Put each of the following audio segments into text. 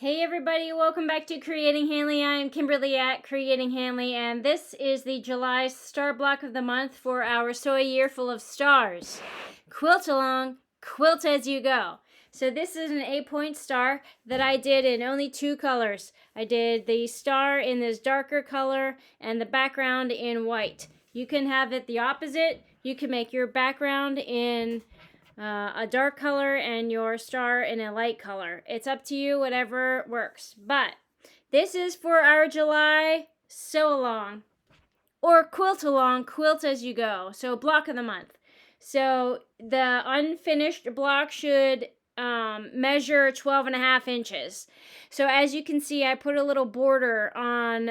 Hey everybody, welcome back to Creating Hanley. I am Kimberly at Creating Hanley, and this is the July star block of the month for our So a Year Full of Stars. Quilt along, quilt as you go. So this is an 8-point star that I did in only 2 colors. I did the star in this darker color and the background in white. You can have it the opposite. You can make your background in a dark color and your star in a light color. It's up to you, whatever works. But this is for our July sew along or quilt along, quilt as you go. So block of the month. So the unfinished block should measure 12.5 inches. So as you can see, I put a little border on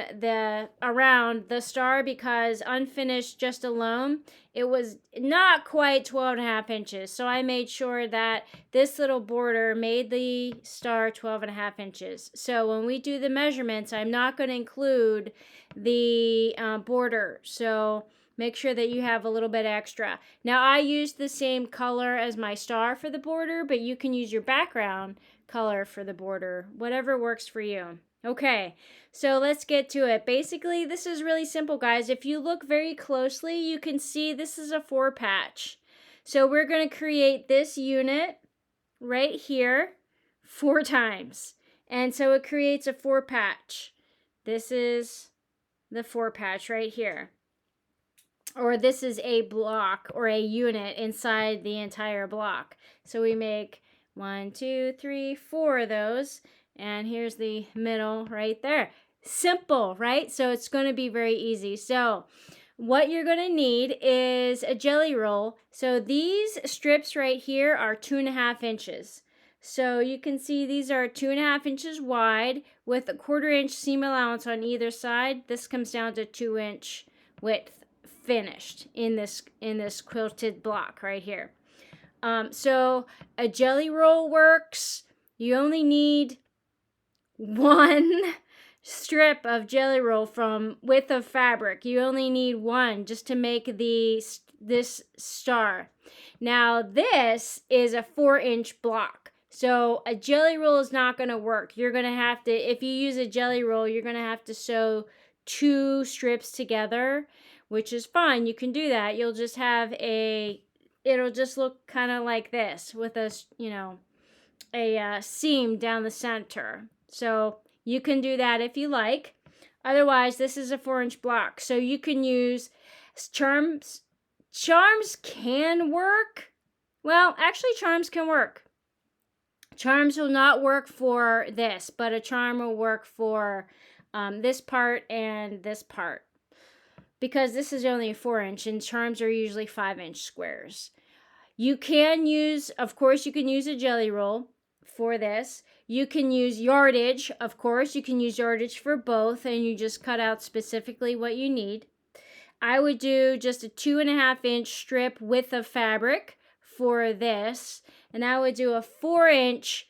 around the star because unfinished just alone, it was not quite 12.5 inches. So I made sure that this little border made the star 12.5 inches. So when we do the measurements, I'm not going to include the border. So make sure that you have a little bit extra. Now I used the same color as my star for the border, but you can use your background color for the border, whatever works for you. Okay, so let's get to it. Basically, this is really simple, guys. If you look very closely, you can see this is a 4 patch. So we're going to create this unit right here 4 times. And so it creates a 4 patch. This is the 4 patch right here. Or this is a block or a unit inside the entire block. So we make 1, 2, 3, 4 of those. And here's the middle right there. Simple, right? So it's going to be very easy. So what you're going to need is a jelly roll. So these strips right here are 2.5 inches. So you can see these are 2.5 inches wide with a 1/4 inch seam allowance on either side. This comes down to 2-inch width finished in this quilted block right here. So a jelly roll works. You only need 1 strip of jelly roll from width of fabric. You only need 1 just to make this star. Now this is a 4-inch block. So a jelly roll is not going to work. You're going to have to, if you use a jelly roll, you're going to have to sew 2 strips together, which is fine. You can do that. You'll just have it'll just look kind of like this with a seam down the center. So you can do that if you like. Otherwise, this is a 4-inch block. So you can use charms. Charms can work. Well, actually, charms can work. Charms will not work for this, but a charm will work for this part and this part. Because this is only a 4-inch and charms are usually 5-inch squares. You can use, of course, you can use a jelly roll for this. You can use yardage, of course. You can use yardage for both, and you just cut out specifically what you need. I would do just a 2.5-inch strip width of fabric for this, and I would do a 4-inch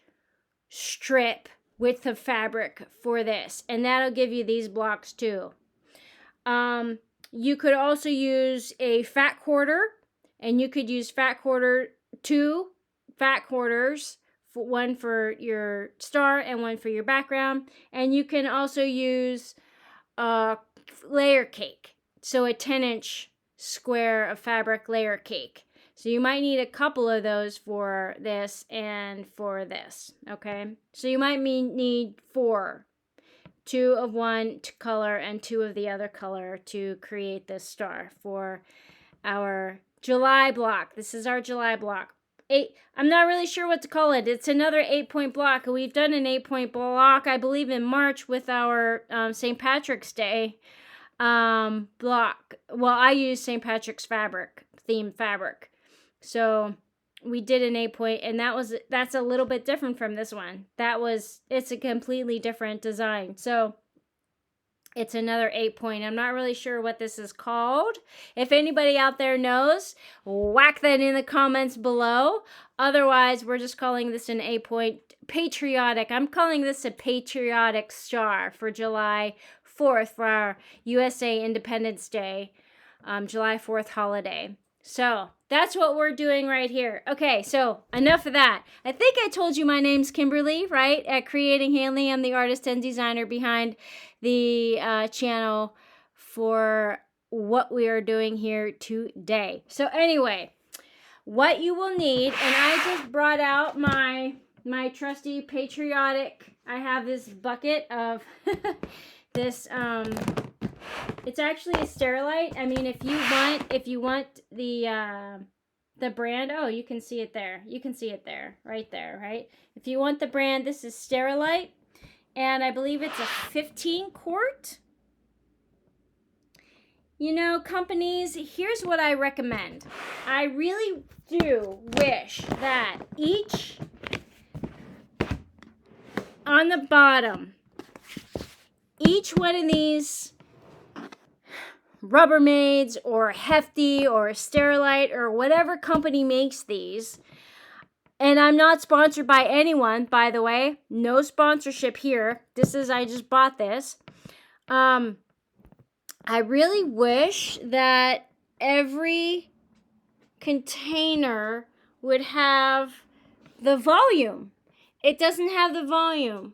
strip width of fabric for this, and that'll give you these blocks too. You could also use a fat quarter, and you could use 2 fat quarters, one for your star and one for your background. And you can also use a layer cake, so a 10-inch square of fabric layer cake. So you might need a couple of those for this and for this, okay? So you might need 4. 2 of one color and 2 of the other color to create this star for our July block. This is our July block. I'm not really sure what to call it. It's another 8-point block. We've done an 8-point block, I believe, in March with our St. Patrick's Day block. Well, I use St. Patrick's themed fabric. So we did an 8-point, and that's a little bit different from this one. It's a completely different design. So it's another 8-point. I'm not really sure what this is called. If anybody out there knows, whack that in the comments below. Otherwise, we're just calling this an 8-point patriotic. I'm calling this a patriotic star for July 4th for our USA Independence Day, July 4th holiday. So That's what we're doing right here. Okay, so enough of that. I think I told you my name's Kimberly, right? At Creating Hanley, I'm the artist and designer behind the channel for what we are doing here today. So anyway, what you will need, and I just brought out my trusty Patriotic. I have this bucket of this it's actually a Sterilite. I mean, if you want the brand, oh, you can see it there. You can see it there, right there, right? If you want the brand, this is Sterilite, and I believe it's a 15 quart. You know, companies, here's what I recommend. I really do wish that each, on the bottom, each one of these Rubbermaids or Hefty or Sterilite or whatever company makes these, and I'm not sponsored by anyone, by the way, no sponsorship here. I just bought this. I really wish that every container would have the volume. It doesn't have the volume.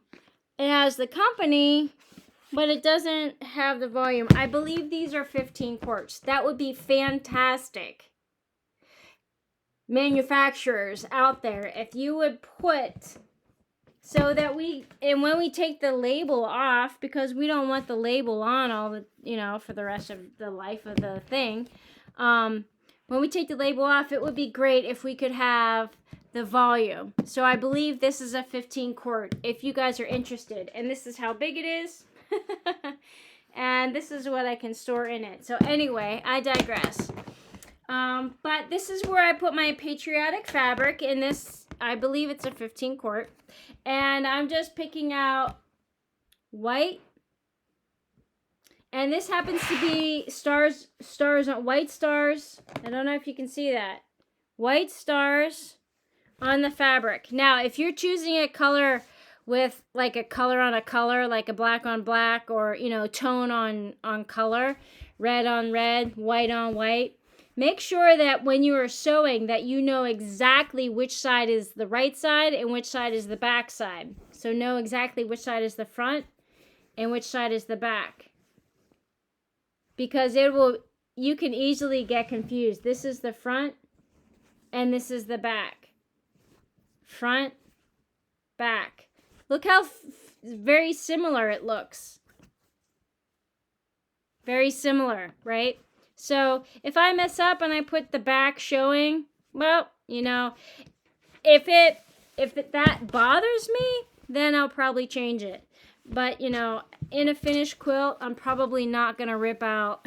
It has the company, but it doesn't have the volume. I believe these are 15 quarts. That would be fantastic. Manufacturers out there, if you would put, so that and when we take the label off, because we don't want the label on all the, for the rest of the life of the thing, when we take the label off, it would be great if we could have the volume. So I believe this is a 15 quart, if you guys are interested. And this is how big it is. And this is what I can store in it. So anyway, I digress. But this is where I put my Patriotic fabric in this. I believe it's a 15 quart. And I'm just picking out white. And this happens to be white stars. I don't know if you can see that. White stars on the fabric. Now, if you're choosing a color with like a color on a color, like a black on black, or, tone on color, red on red, white on white, make sure that when you are sewing that you know exactly which side is the right side and which side is the back side. So know exactly which side is the front and which side is the back. Because you can easily get confused. This is the front and this is the back. Front, back. Look how very similar it looks. Very similar, right? So if I mess up and I put the back showing, well, if that bothers me, then I'll probably change it. But, in a finished quilt, I'm probably not going to rip out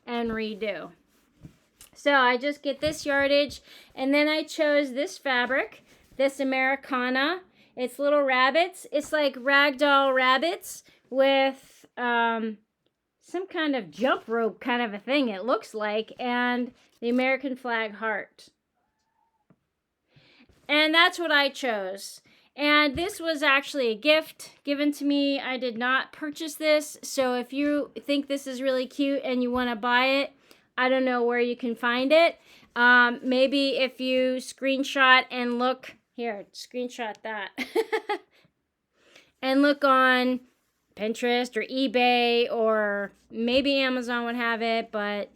and redo. So I just get this yardage, and then I chose this fabric, this Americana. It's little rabbits. It's like ragdoll rabbits with some kind of jump rope kind of a thing, it looks like, and the American flag heart. And that's what I chose. And this was actually a gift given to me. I did not purchase this. So if you think this is really cute and you want to buy it, I don't know where you can find it. Maybe if you screenshot and look, here, screenshot that. And look on Pinterest or eBay, or maybe Amazon would have it, but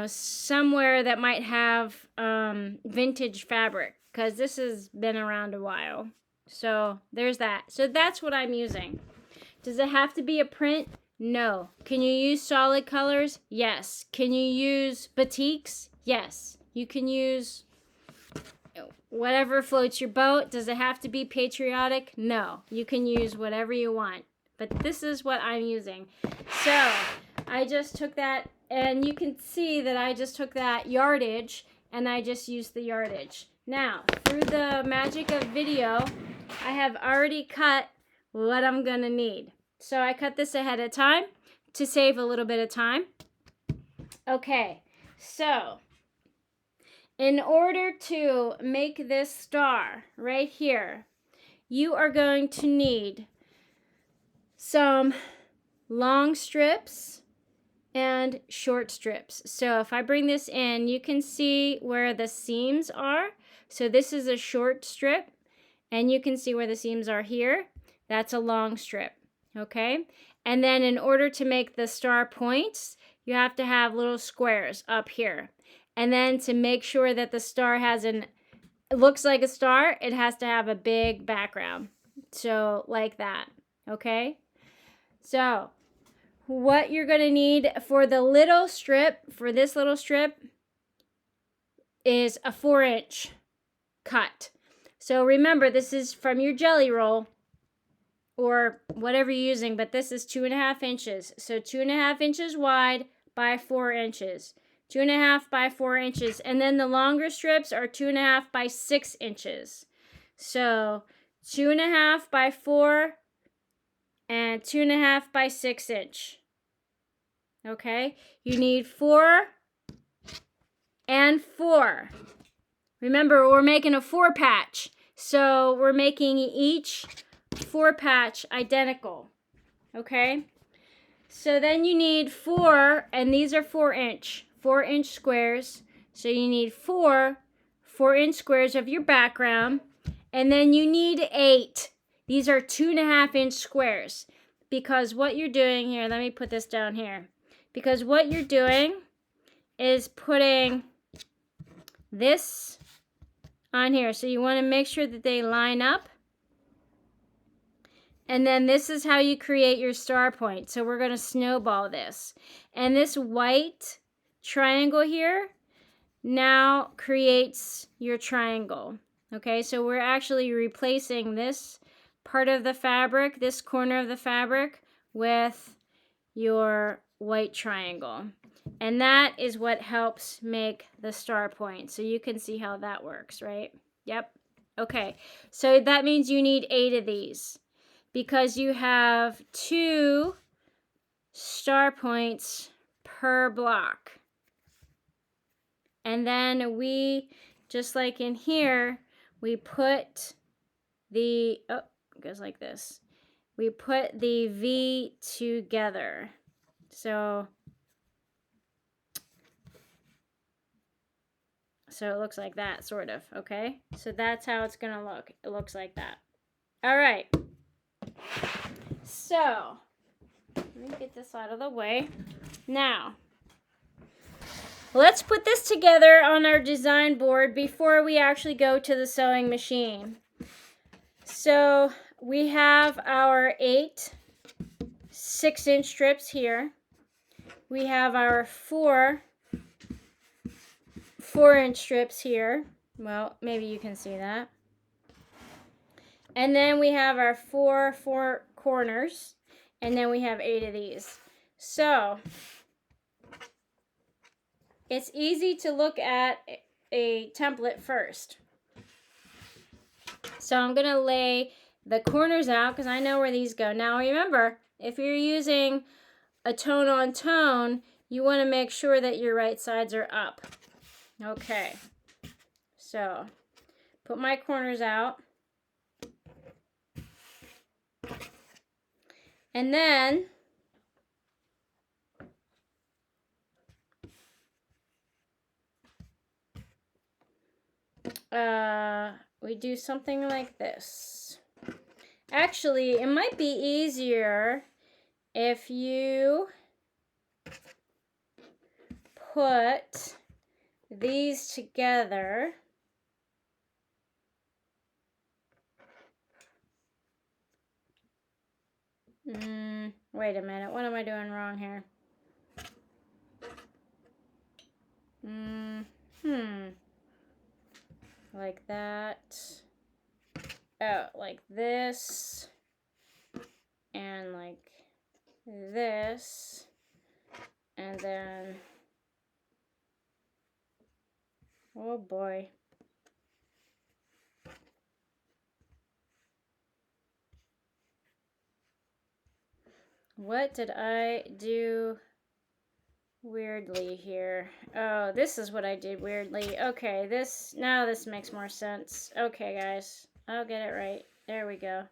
somewhere that might have vintage fabric, because this has been around a while. So there's that. So that's what I'm using. Does it have to be a print? No. Can you use solid colors? Yes. Can you use batiks? Yes. You can use whatever floats your boat. Does it have to be patriotic? No. You can use whatever you want. But this is what I'm using. So I just took that, and you can see that I just took that yardage, and I just used the yardage. Now, through the magic of video, I have already cut what I'm going to need. So I cut this ahead of time to save a little bit of time. Okay, so in order to make this star right here, you are going to need some long strips and short strips. So if I bring this in, you can see where the seams are. So this is a short strip, and you can see where the seams are here. That's a long strip, okay? And then in order to make the star points, you have to have little squares up here. And then to make sure that the star it looks like a star, it has to have a big background. So like that, okay? So what you're going to need for the little strip, for this little strip, is a 4-inch cut. So remember, this is from your jelly roll or whatever you're using, but this is 2.5 inches. So 2.5 inches wide by 4 inches. 2.5 by 4 inches. And then the longer strips are 2.5 by 6 inches. So 2.5 by 4 and 2.5 by 6 inch. Okay, you need 4 and 4. Remember, we're making a 4 patch, so we're making each 4 patch identical. Okay, so then you need 4, and these are 4-inch squares. So you need 4 4-inch squares of your background, and then you need 8. These are 2.5-inch squares, because what you're doing here, let me put this down here. Because what you're doing is putting this on here. So you want to make sure that they line up. And then this is how you create your star point. So we're going to snowball this. And this white triangle here now creates your triangle. Okay, so we're actually replacing this part of the fabric, this corner of the fabric, with your white triangle. And that is what helps make the star point. So you can see how that works, right? Yep. Okay, so that means you need 8 of these because you have 2 star points per block. And then we, just like in here, we put the, oh, it goes like this. We put the V together. So it looks like that, sort of, okay? So that's how it's gonna look. It looks like that. All right. So, let me get this out of the way. Now, let's put this together on our design board before we actually go to the sewing machine. So, we have our 8 6-inch strips here. We have our 4 4-inch strips here. Well, maybe you can see that. And then we have our 4 corners. And then we have 8 of these. So, it's easy to look at a template first. So I'm going to lay the corners out because I know where these go. Now remember, if you're using a tone on tone, you want to make sure that your right sides are up. Okay, so put my corners out. And then we do something like this. Actually, it might be easier if you put these together. Wait a minute. What am I doing wrong here? Like that. Oh, like this. And like this. And then, oh boy. What did I do weirdly here? Oh, this is what I did weirdly. Okay, now this makes more sense. Okay, guys, I'll get it right. There we go.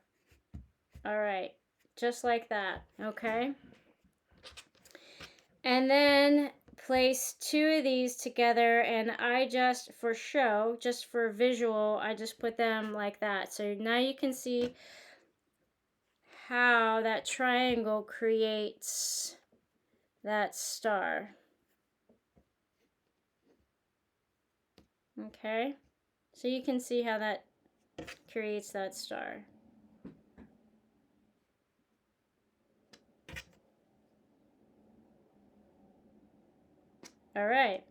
All right, just like that, okay? And then place 2 of these together, and I just, for show, just for visual, I just put them like that. So now you can see how that triangle creates that star. Okay, so you can see how that creates that star. All right,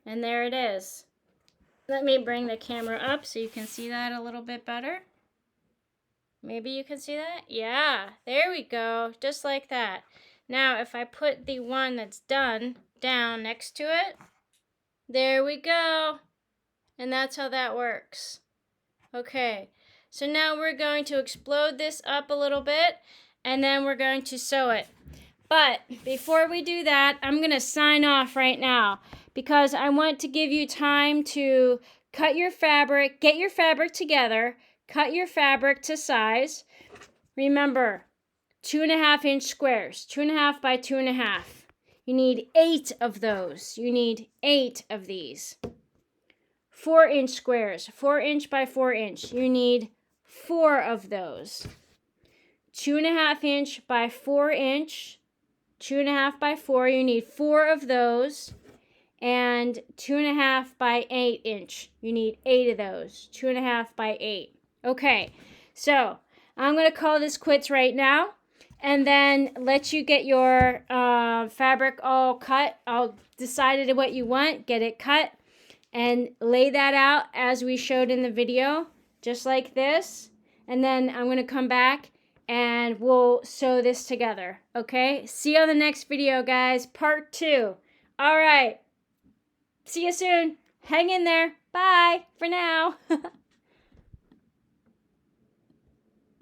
and there it is. Let me bring the camera up so you can see that a little bit better. Maybe you can see that? Yeah, there we go, just like that. Now, if I put the one that's done down next to it, there we go. And that's how that works. Okay, so now we're going to explode this up a little bit, and then we're going to sew it. But before we do that, I'm going to sign off right now because I want to give you time to cut your fabric, get your fabric together, cut your fabric to size. Remember, 2.5-inch squares, 2.5 by 2.5. You need 8 of those. You need 8 of these. 4-inch squares, 4-inch by 4-inch. You need 4 of those. 2.5-inch by 4-inch, 2.5 by 4. You need 4 of those. And 2.5 by 8-inch. You need 8 of those. 2.5 by 8. Okay, so I'm going to call this quits right now, and then let you get your fabric all cut. I'll decided what you want, get it cut, and lay that out as we showed in the video, just like this. And then I'm going to come back and we'll sew this together, okay? See you on the next video, guys. Part 2. All right. See you soon. Hang in there. Bye for now.